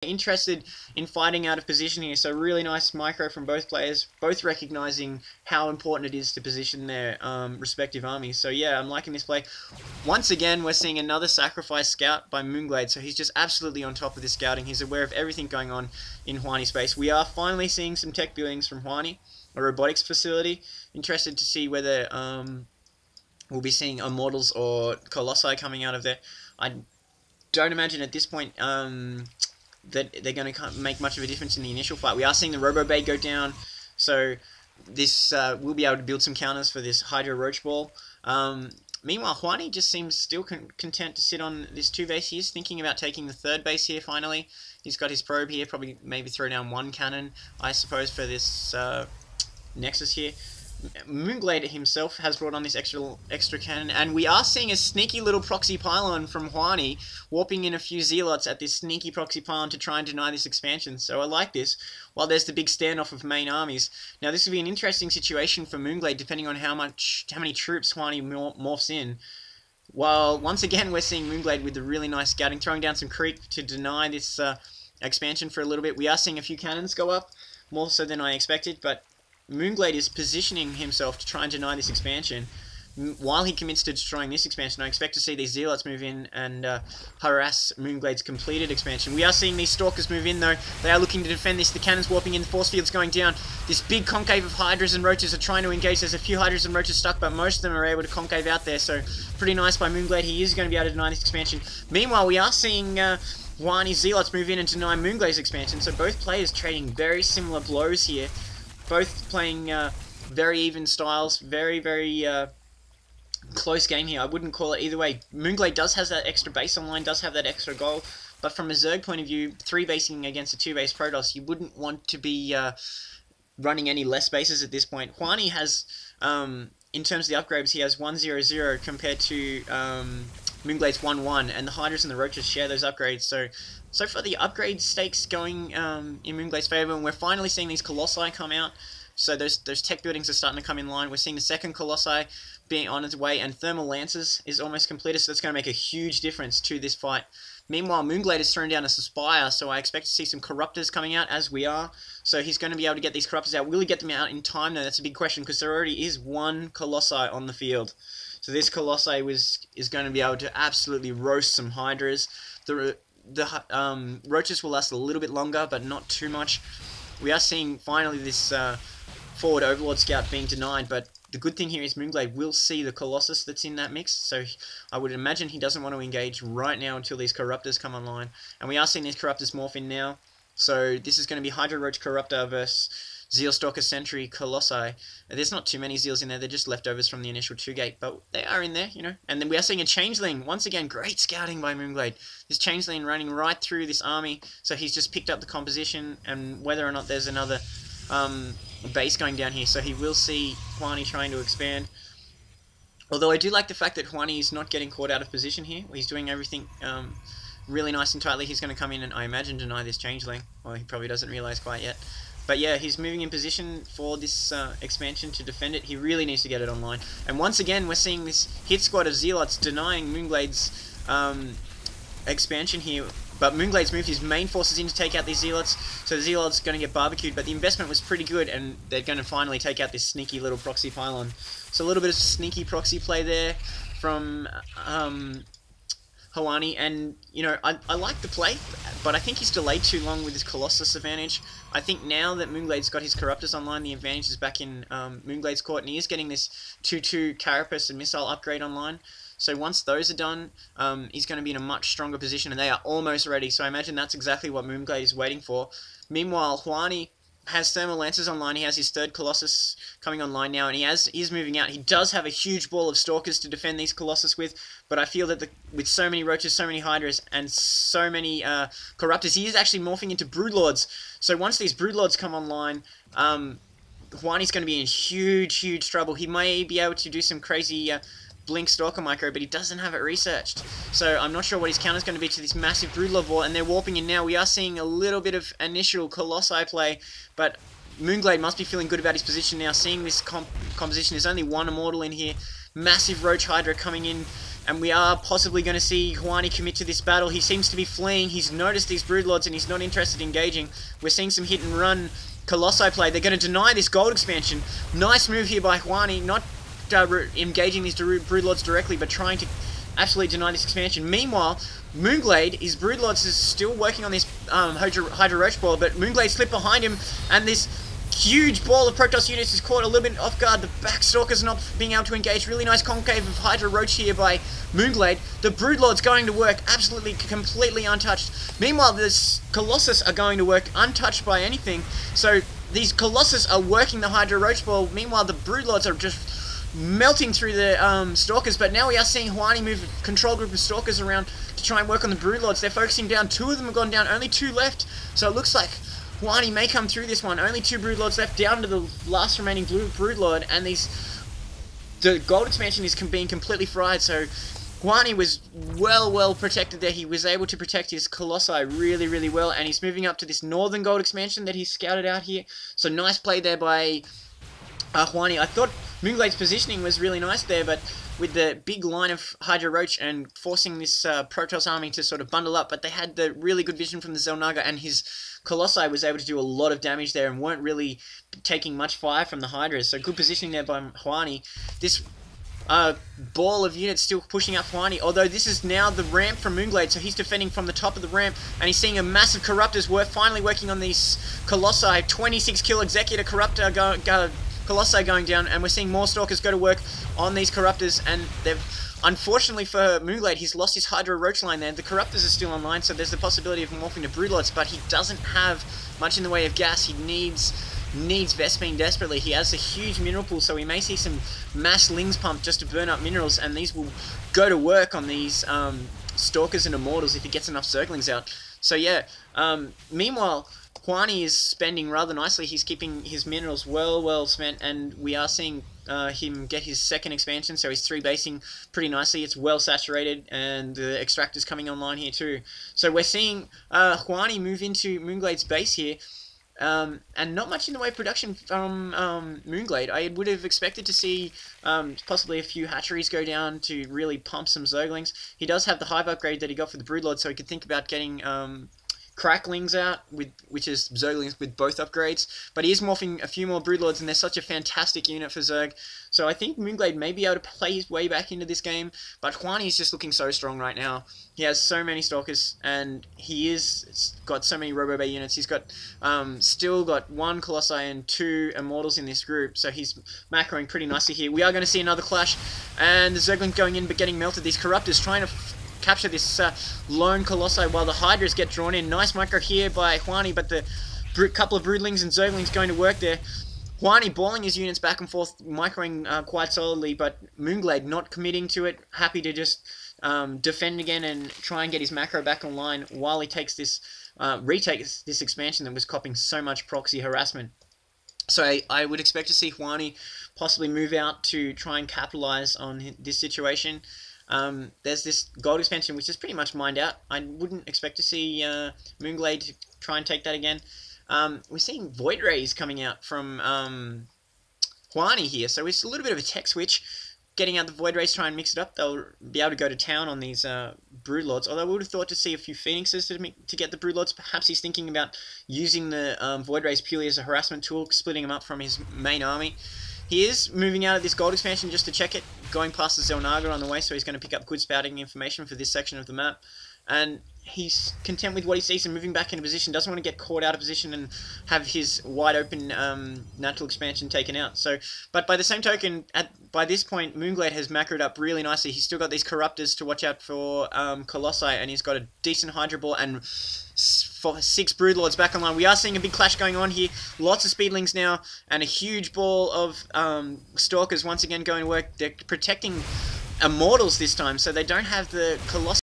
interested in fighting out of position here, so really nice micro from both players, both recognizing how important it is to position their respective armies. So yeah, I'm liking this play. Once again, we're seeing another sacrifice scout by mOOnGLaDe, so he's just absolutely on top of this scouting. He's aware of everything going on in Hwani space. We are finally seeing some tech buildings from Hwani, a robotics facility. Interested to see whether we'll be seeing immortals or colossi coming out of there. I don't imagine at this point that they're going to make much of a difference in the initial fight. We are seeing the Robo Bay go down, so this we'll be able to build some counters for this Hydra Roach Ball. Meanwhile, Hwani just seems still content to sit on this 2 base. He is thinking about taking the 3rd base here finally. He's got his probe here, probably maybe throw down 1 cannon, I suppose, for this Nexus here. mOOnGLaDe himself has brought on this extra cannon, and we are seeing a sneaky little proxy pylon from Hwani, warping in a few zealots at this sneaky proxy pylon to try and deny this expansion. So I like this, while there's the big standoff of main armies. Now this will be an interesting situation for mOOnGLaDe, depending on how many troops Hwani morphs in. While once again we're seeing mOOnGLaDe with a really nice scouting, throwing down some creep to deny this expansion for a little bit. We are seeing a few cannons go up, more so than I expected, but mOOnGLaDe is positioning himself to try and deny this expansion. While he commits to destroying this expansion, I expect to see these zealots move in and harass mOOnGLaDe's completed expansion. We are seeing these stalkers move in though. They are looking to defend this. The cannons warping in, the force field's going down. This big concave of hydras and roaches are trying to engage. There's a few hydras and roaches stuck, but most of them are able to concave out there. So pretty nice by mOOnGLaDe. He is going to be able to deny this expansion. Meanwhile, we are seeing Hwani zealots move in and deny mOOnGLaDe's expansion. So both players trading very similar blows here. Both playing very even styles, very close game here. I wouldn't call it either way. mOOnGLaDe does have that extra base online, does have that extra goal, but from a Zerg point of view, 3 basing against a 2 base Protoss, you wouldn't want to be running any less bases at this point. Hwani has, in terms of the upgrades, he has 1-0-0 compared to mOOnGLaDe's 1-1, and the Hydras and the Roaches share those upgrades. So far the upgrade stakes going in mOOnGLaDe's favour, and we're finally seeing these Colossi come out. So those tech buildings are starting to come in line. We're seeing the second Colossi being on its way, and Thermal Lancers is almost completed, so that's going to make a huge difference to this fight. Meanwhile, mOOnGLaDe is thrown down a Spire, so I expect to see some Corruptors coming out, as we are. So he's going to be able to get these Corruptors out. Will he get them out in time, though? That's a big question, because there already is 1 Colossi on the field. So this Colossi is going to be able to absolutely roast some Hydras. The Roaches will last a little bit longer, but not too much. We are seeing finally this forward Overlord Scout being denied, but the good thing here is mOOnGLaDe will see the Colossus that's in that mix, so I would imagine he doesn't want to engage right now until these Corruptors come online. And we are seeing these Corruptors morph in now, so this is going to be Hydra Roach Corruptor versus Zeal Stalker Sentry Colossi. There's not too many Zeals in there, they're just leftovers from the initial 2-gate, but they are in there, you know. And then we are seeing a Changeling. Once again, great scouting by mOOnGLaDe. This Changeling running right through this army, so he's just picked up the composition and whether or not there's another base going down here. So he will see Hwani trying to expand. Although I do like the fact that Hwani is not getting caught out of position here. He's doing everything really nice and tightly. He's going to come in and, I imagine, deny this Changeling. Well, he probably doesn't realise quite yet. But yeah, he's moving in position for this expansion to defend it. He really needs to get it online. And once again, we're seeing this hit squad of Zealots denying mOOnGLaDe's expansion here. But mOOnGLaDe's moved his main forces in to take out these Zealots, so the Zealots are going to get barbecued, but the investment was pretty good, and they're going to finally take out this sneaky little proxy pylon. So a little bit of sneaky proxy play there from Hwani, and, you know, I like the play, but I think he's delayed too long with his Colossus advantage. I think now that mOOnGLaDe's got his Corruptors online, the advantage is back in mOOnGLaDe's court, and he is getting this 2-2 Carapace and Missile upgrade online. So once those are done, he's going to be in a much stronger position, and they are almost ready. So I imagine that's exactly what mOOnGLaDe is waiting for. Meanwhile, Hwani has Thermal Lancers online. He has his 3rd Colossus coming online now, and he's moving out. He does have a huge ball of Stalkers to defend these Colossus with, but I feel that with so many Roaches, so many Hydras, and so many Corruptors, he is actually morphing into Broodlords. So once these Broodlords come online, Hwani's going to be in huge trouble. He may be able to do some crazy Blink Stalker micro, but he doesn't have it researched. So I'm not sure what his counter is going to be to this massive Broodlord war, and they're warping in now. We are seeing a little bit of initial Colossi play, but mOOnGLaDe must be feeling good about his position now, seeing this composition. There's only 1 Immortal in here. Massive Roach Hydra coming in, and we are possibly going to see Hwani commit to this battle. He seems to be fleeing. He's noticed these Broodlords and he's not interested in engaging. We're seeing some hit and run Colossi play. They're going to deny this gold expansion. Nice move here by Hwani, not engaging these Broodlords directly, but trying to absolutely deny this expansion. Meanwhile, mOOnGLaDe, his Broodlords is still working on this Hydra Roach ball, but mOOnGLaDe slipped behind him, and this huge ball of Protoss units is caught a little bit off guard. The Backstalker's not being able to engage. Really nice concave of Hydra Roach here by mOOnGLaDe. The Broodlord's going to work absolutely, completely untouched. Meanwhile, the Colossus are going to work untouched by anything. So these Colossus are working the Hydra Roach ball. Meanwhile, the Broodlords are just melting through the Stalkers, but now we are seeing Hwani move a control group of Stalkers around to try and work on the Broodlords. They're focusing down. 2 of them have gone down, only 2 left, so it looks like Hwani may come through this one. Only 2 Broodlords left, down to the last remaining blue Broodlord, and the gold expansion is being completely fried, so Hwani was well protected there. He was able to protect his Colossi really well, and he's moving up to this northern gold expansion that he's scouted out here. So nice play there by Hwani. I thought mOOnGLaDe's positioning was really nice there, but with the big line of Hydra Roach and forcing this Protoss army to sort of bundle up, but they had the really good vision from the Xel'Naga, and his Colossi was able to do a lot of damage there and weren't really taking much fire from the Hydras. So good positioning there by Hwani. This ball of units still pushing up Hwani, although this is now the ramp from mOOnGLaDe, so he's defending from the top of the ramp, and he's seeing a massive Corruptors finally working on these Colossi. 26 kill Executor Corruptor Colossi going down, and we're seeing more Stalkers go to work on these Corruptors, and they've, unfortunately for mOOnGLaDe, he's lost his Hydra Roach line there. The Corruptors are still online, so there's the possibility of morphing to Broodlords, but he doesn't have much in the way of gas. He needs Vespene desperately. He has a huge mineral pool, so we may see some mass Lings pump just to burn up minerals, and these will go to work on these Stalkers and Immortals if he gets enough Zerglings out. So yeah, meanwhile, Hwani is spending rather nicely. He's keeping his minerals well spent, and we are seeing him get his second expansion, so he's 3-basing pretty nicely. It's well saturated, and the extractor's coming online here too. So we're seeing Hwani move into mOOnGLaDe's base here, and not much in the way of production from mOOnGLaDe. I would have expected to see possibly a few hatcheries go down to really pump some Zerglings. He does have the Hive upgrade that he got for the Broodlord, so he could think about getting Cracklings out, which is Zerglings with both upgrades, but he is morphing a few more Broodlords, and they're such a fantastic unit for Zerg. So I think mOOnGLaDe may be able to play his way back into this game, but Hwani is just looking so strong right now. He has so many Stalkers, and he is got so many RoboBay units. He's got still got 1 Colossi and 2 Immortals in this group, so he's macroing pretty nicely here. We are going to see another clash, and the Zerglings going in but getting melted. These Corruptors trying to capture this lone Colossi while the Hydras get drawn in. Nice micro here by Hwani, but the couple of Broodlings and Zerglings going to work there. Hwani balling his units back and forth, microing quite solidly, but mOOnGLaDe not committing to it, happy to just defend again and try and get his macro back online while he takes this, retakes this expansion that was copping so much proxy harassment. So I would expect to see Hwani possibly move out to try and capitalize on this situation. There's this gold expansion which is pretty much mined out. I wouldn't expect to see mOOnGLaDe try and take that again. We're seeing Void Rays coming out from Hwani here, so it's a little bit of a tech switch. Getting out the Void Rays, try and mix it up. They'll be able to go to town on these Broodlords. Although I would have thought to see a few Phoenixes to get the Broodlords. Perhaps he's thinking about using the Void Rays purely as a harassment tool, splitting them up from his main army. He is moving out of this gold expansion just to check it, going past the Xel'Naga on the way, so he's going to pick up good spouting information for this section of the map. And he's content with what he sees and moving back into position, doesn't want to get caught out of position and have his wide open natural expansion taken out. So, but by the same token, by this point, mOOnGLaDe has macroed up really nicely. He's still got these Corruptors to watch out for Colossi, and he's got a decent Hydra Ball and 6 Broodlords back online. We are seeing a big clash going on here. Lots of Speedlings now, and a huge ball of Stalkers once again going to work. They're protecting Immortals this time, so they don't have the Colossi